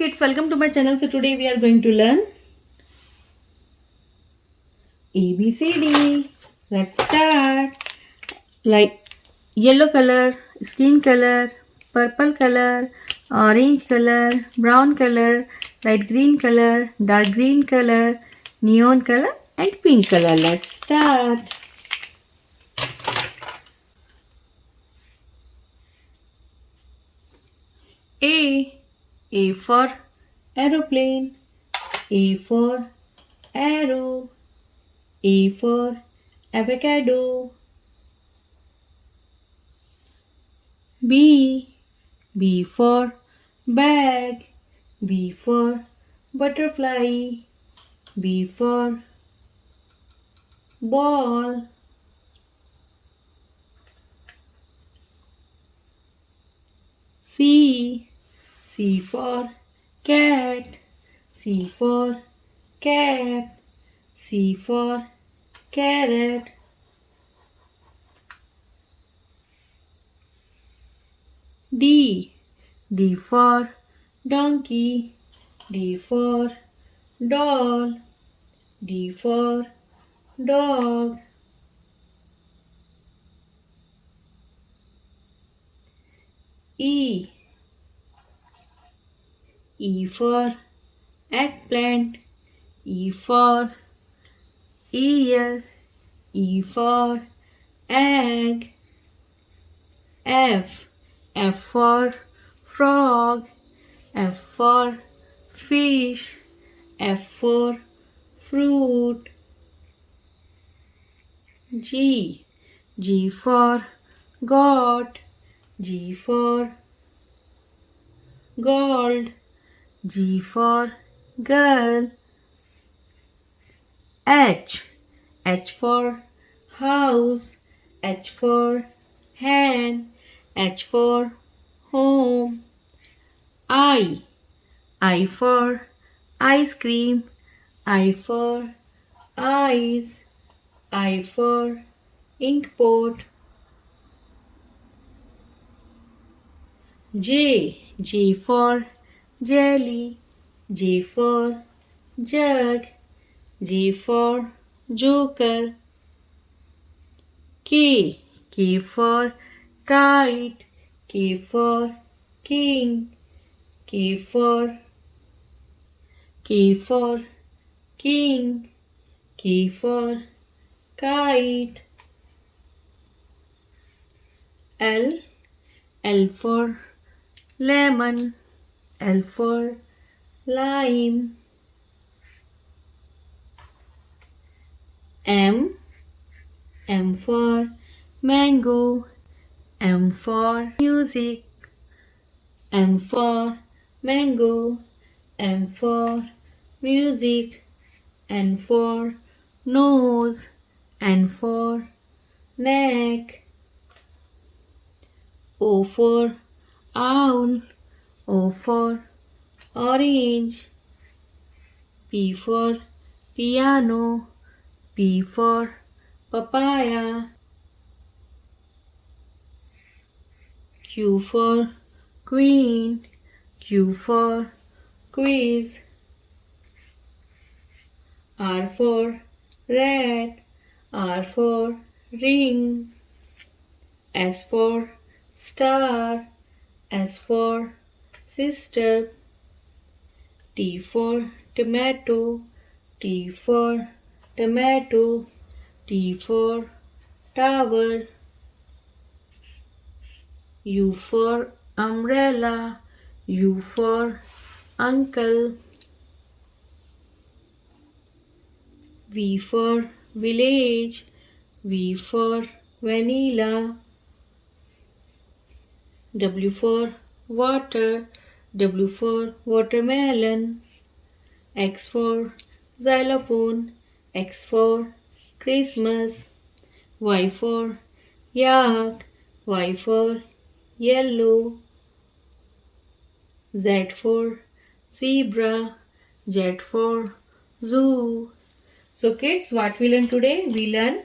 kids, welcome to my channel. So today we are going to learn ABCD. Let's start. Like yellow color, skin color, purple color, orange color, brown color, light green color, dark green color, neon color and pink color. Let's start. A for aeroplane, A for arrow, A for avocado. B for bag, B for butterfly, B for ball. C for cat, C for cap, C for carrot. D for donkey, D for doll, D for dog. E for eggplant, E for ear, E for egg. F for frog, F for fish, F for fruit. G for goat, G for gold, G for girl. H for house, H for hen, H for home. I for ice cream, I for eyes, I for ink pot. J for jelly, J for jug, J for joker. K for kite, K for king, K for king, K for kite. L for lemon, L for lime. M for mango, M for music, M for mango, M for music, N for nose, N for neck. O for owl, O for orange. P for piano, P for papaya. Q for queen, Q for quiz. R for rat, R for ring. S for star, S for sister. T for tomato, T for tomato, T for tower. U for umbrella, U for uncle. V for village, V for vanilla. W for water, W for watermelon. X for xylophone, X for Christmas. Y for yak, Y for yellow. Z for zebra, Z for zoo. So kids, what we learn today? We learn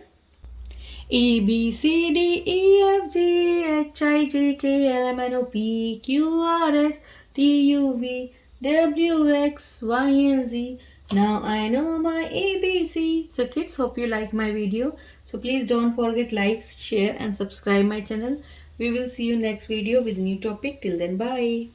A B C D E F G H I J K L M N O P Q R S T U V W, X, Y, and Z. Now I know my ABC. So kids, hope you like my video. So please don't forget like, share and subscribe my channel. We will see you next video with a new topic. Till then, bye.